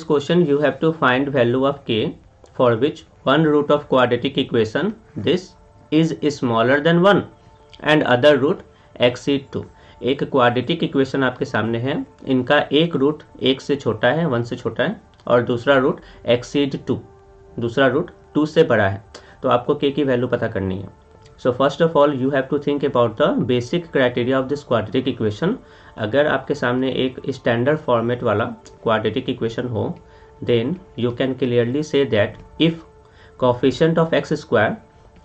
question you have to find value of k for which one root of quadratic equation this is smaller than 1 and other root exceed 2। एक quadratic equation आपके सामने है, इनका एक root 1 से छोटा है, 1 से छोटा है, और दूसरा रूट एक्सीड 2, दूसरा रूट 2 से बड़ा है। तो आपको k की वैल्यू पता करनी है। So first of all you have to think about the basic criteria of this quadratic equation. अगर आपके सामने एक स्टैंडर्ड फॉर्मेट वाला क्वाड्रेटिक इक्वेशन हो, then you can clearly see that if coefficient of X square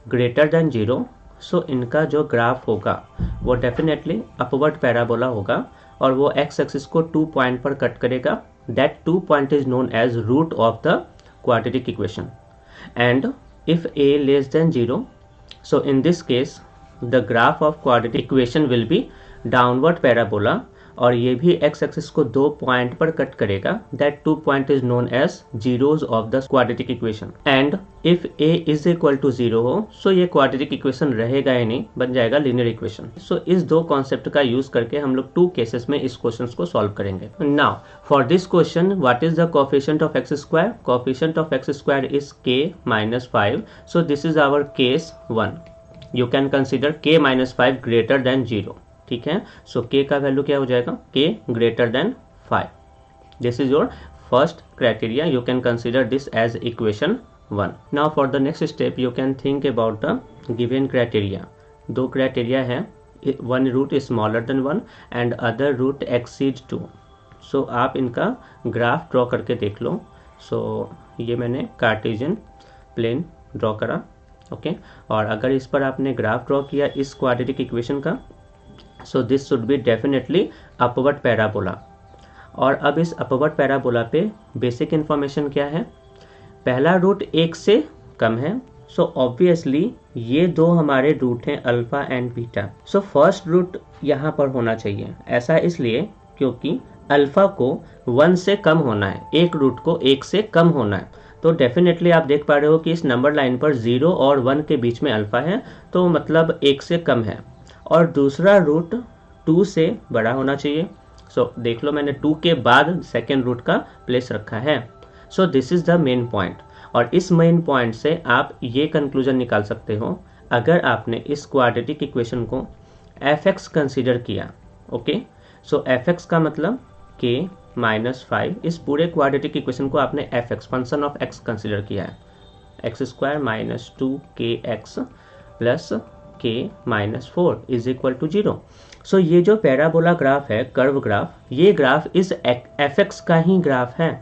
greater than 0, so इनका जो graph होगा वो डेफिनेटली अपवर्ड पैराबोला होगा और वो एक्स एक्सिस को 2 पॉइंट पर कट करेगा। That 2 point is known as root of the quadratic equation. And if a less than 0, so in this case the graph of quadratic equation will be downward parabola और ये भी x axis को 2 point पर cut करेगा। that 2 point is known as zeros of the quadratic equation। and if a is equal to 0 हो, so ये quadratic equation रहेगा ही नहीं, बन जाएगा linear equation। so इस दो कॉन्सेप्ट का यूज करके हम लोग 2 केसेस में इस क्वेश्चन को सॉल्व करेंगे। now for this question what is the coefficient of x square? coefficient of x square is k minus 5, so this is our case 1। you can consider k minus 5 greater than 0। ठीक है, सो k का value क्या हो जाएगा? k greater than 5। This is your first criteria. You can consider this as equation 1। Now for the next step you can think about the given criteria. दो criteria है, one root smaller than 1 and other root exceed 2। So आप इनका graph draw करके देख लो। सो ये मैंने Cartesian plane draw करा, okay. और अगर इस पर आपने ग्राफ ड्रॉ किया इस क्वाड्रेटिक इक्वेशन का, so this should be definitely upward parabola. और अब इस अपवर्ड पैराबोला पे बेसिक इन्फॉर्मेशन क्या है? पहला रूट 1 से कम है, सो ऑब्वियसली ये दो हमारे रूट हैं alpha and beta. So first root यहाँ पर होना चाहिए। ऐसा इसलिए क्योंकि अल्फा को 1 से कम होना है, एक रूट को 1 से कम होना है। तो डेफिनेटली आप देख पा रहे हो कि इस नंबर लाइन पर 0 और 1 के बीच में अल्फा है, तो मतलब 1 से कम है। और दूसरा रूट 2 से बड़ा होना चाहिए। सो देख लो मैंने 2 के बाद सेकेंड रूट का प्लेस रखा है। सो this is the main point. और इस मेन पॉइंट से आप ये कंक्लूजन निकाल सकते हो, अगर आपने इस क्वाड्रेटिक इक्वेशन को fx कंसीडर किया, ओके। सो fx का मतलब k माइनस 5, इस पूरे क्वाड्रेटिक इक्वेशन को आपने fx function of x consider किया है। X square minus 2kx plus k minus 4 is equal to 0। So ये जो पैराबोला ग्राफ है, कर्व ग्राफ, ये ग्राफ इस fx का ही ग्राफ है,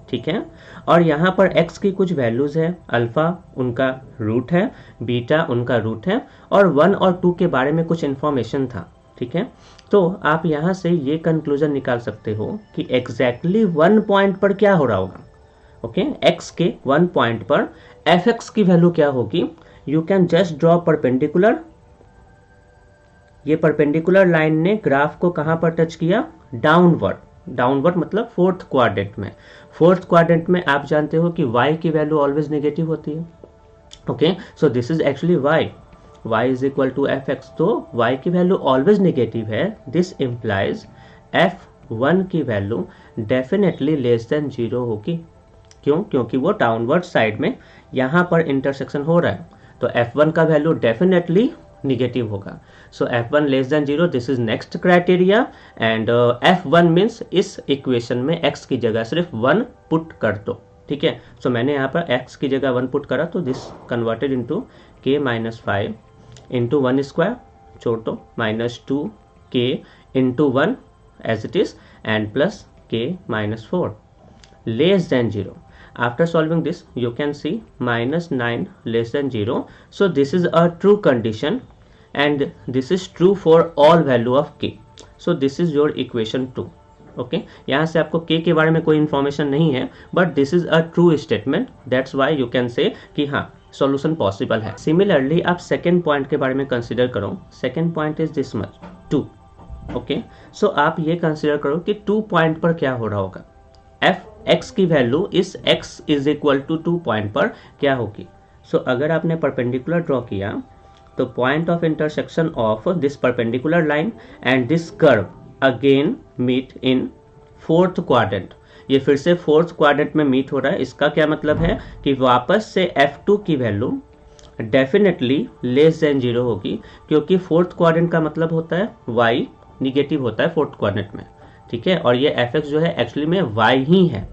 ठीक है। और यहाँ पर x की कुछ वैल्यूज है, अल्फा उनका रूट है, बीटा उनका रूट है, और 1 और 2 के बारे में कुछ इन्फॉर्मेशन था, ठीक है। तो आप यहाँ से ये कंक्लूजन निकाल सकते हो कि एग्जैक्टली 1 पॉइंट पर क्या हो रहा होगा, ओके। x के 1 पॉइंट पर fx की वैल्यू क्या होगी? You can just draw perpendicular. ये परपेंडिकुलर लाइन ने ग्राफ को कहां पर टच किया? डाउनवर्ड। डाउनवर्ड मतलब फोर्थ क्वाड्रेंट में। फोर्थ क्वाड्रेंट में आप जानते हो कि y की वैल्यू ऑलवेज नेगेटिव होती है, okay. So this is actually y is equal to fx। तो y की वैल्यू ऑलवेज नेगेटिव है। दिस इम्प्लाइज f1 की वैल्यू डेफिनेटली लेस देन 0 होगी। क्यों? क्योंकि वो डाउनवर्ड साइड में यहां पर इंटरसेक्शन हो रहा है, तो f1 का वैल्यू डेफिनेटली निगेटिव होगा। सो f1 less than 0, this is next criteria. And f1 means इस इक्वेशन में x की जगह सिर्फ 1 पुट कर दो, ठीक है। सो मैंने यहाँ पर x की जगह 1 पुट करा, तो this converted into k minus 5 into 1 square, छोड़ दो, minus 2k into 1 as it is, and plus k minus 4 less than 0। After solving this, you can see minus 9 less than 0. So this is a true condition and this is true for all value of k. So this is your equation 2. Okay, यहाँ से आपको k के बारे में कोई information नहीं है, but this is a true statement. That's why you can say कि हाँ solution possible है। Similarly, आप second point के बारे में consider करो। Second point is this much 2. Okay, so आप ये consider करो कि 2 point पर क्या हो रहा होगा। x की वैल्यू इस x is equal to 2 point पर क्या होगी? सो अगर आपने परपेंडिकुलर ड्रॉ किया, तो point of intersection of this perpendicular line and this curve again meet in fourth quadrant. ये फिर से फोर्थ क्वाड्रेंट में मीट हो रहा है। इसका क्या मतलब है कि वापस से f2 की वैल्यू डेफिनेटली लेस देन 0 होगी, क्योंकि फोर्थ क्वाड्रेंट का मतलब होता है y निगेटिव होता है फोर्थ क्वाड्रेंट में, ठीक है। और ये fx जो है एक्चुअली में y ही है,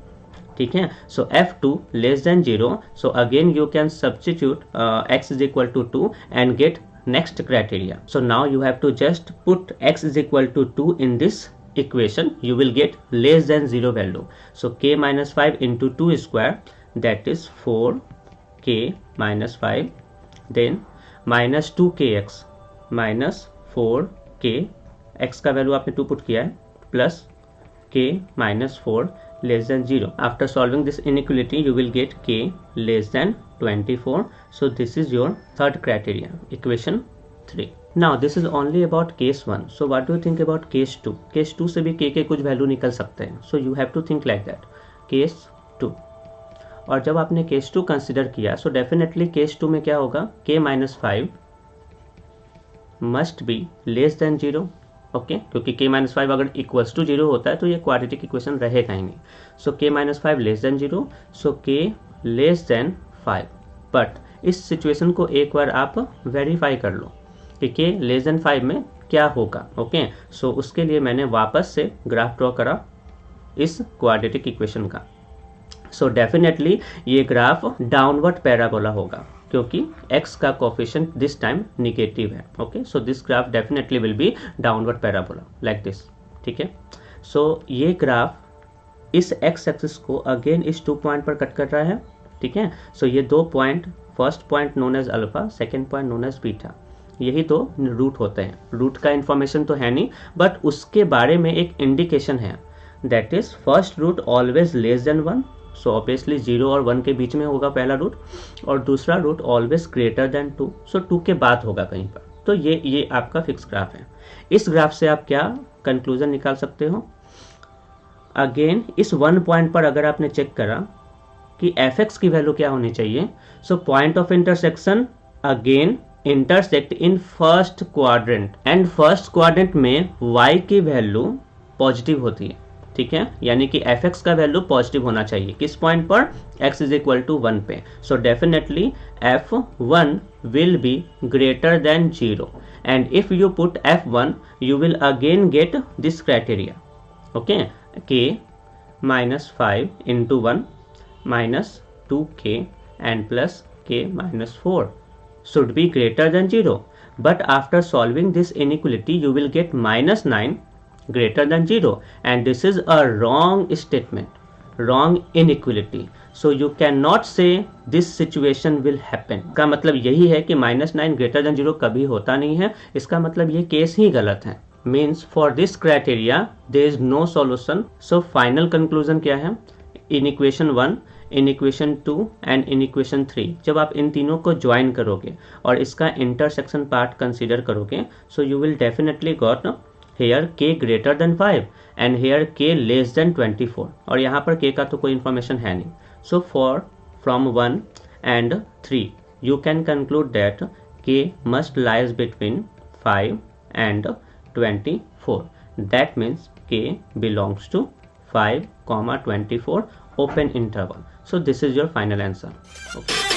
ठीक है। So f2 less than 0, so again you can substitute x is equal to 2 and get next criteria. So now you have to just put x is equal to 2 in this equation. You will get less than 0 value. So k minus 5 into 2 square, that is 4k minus 5, then minus 2kx minus 4k, x का value आपने 2 put किया है, plus k minus 4 less than 0. After solving this inequality, you will get k less than 24. So this is your third criteria, equation 3. Now this is only about case 1. So what do you think about case 2? Case 2 से भी k के कुछ value निकल सकते हैं. So you have to think like that. Case 2. और जब आपने case 2 कंसिडर किया, so definitely case 2 में क्या होगा, k minus 5 must be less than 0. Okay क्योंकि k माइनस 5 अगर इक्वल्स टू 0 होता है तो ये क्वाड्रेटिक इक्वेशन रहेगा ही नहीं. सो k minus 5 less than 0, so k less then 5. But इस सिचुएशन को एक बार आप वेरीफाई कर लो कि k लेस देन 5 में क्या होगा. ओके सो उसके लिए मैंने वापस से ग्राफ ड्रॉ करा इस क्वाड्रेटिक इक्वेशन का. सो डेफिनेटली ये ग्राफ डाउनवर्ड पैराबोला होगा, क्योंकि x का कोफिशिएंट दिस टाइम निगेटिव है. Okay so this graph definitely will be downward parabola like this, ठीक है. सो ये ग्राफ इस x एक्सिस को अगेन इस 2 पॉइंट पर कट कर रहा है, ठीक है. सो ये 2 point, first point known as alpha, second point known as beta, यही तो रूट होते हैं. रूट का इन्फॉर्मेशन तो है नहीं, बट उसके बारे में एक इंडिकेशन है, that is first root always less than 1. So obviously 0 और 1 के बीच में होगा पहला रूट, और दूसरा रूट ऑलवेज ग्रेटर देन 2. सो 2 के बाद होगा कहीं पर. तो ये आपका फिक्स ग्राफ है. इस ग्राफ से आप क्या कंक्लूजन निकाल सकते हो? अगेन इस 1 पॉइंट पर अगर आपने चेक करा कि fx की वैल्यू क्या होनी चाहिए, so point of intersection again intersect in first quadrant, and first quadrant में y की वैल्यू पॉजिटिव होती है, ठीक है. यानी कि fx का वैल्यू पॉजिटिव होना चाहिए. किस पॉइंट पर? x इज इक्वल टू 1 पे. So definitely f1 will be greater than 0, and if you put f1 you will again get this criteria. Okay k minus 5 into 1 minus 2k and plus k minus 4 should be greater than 0. But after solving this inequality you will get minus 9 greater than 0, and this is a wrong statement, wrong inequality. So you cannot say this situation will happen. का मतलब यही है कि minus 9 greater than 0 कभी होता नहीं है. इसका मतलब ये केस ही गलत है. Means for this criteria there is no solution. So final conclusion क्या है? In equation 1, in equation 2 and in equation 3 जब आप इन तीनों को ज्वाइन करोगे और इसका इंटरसेक्शन पार्ट कंसीडर करोगे, so you will definitely got here k greater than 5 and here k less than 24. और यहाँ पर k का तो कोई इन्फॉर्मेशन है नहीं. So from 1 and 3 you can conclude that k must lies between 5 and 24. That means k belongs to 5, 24 open interval. So this is your final answer. Okay.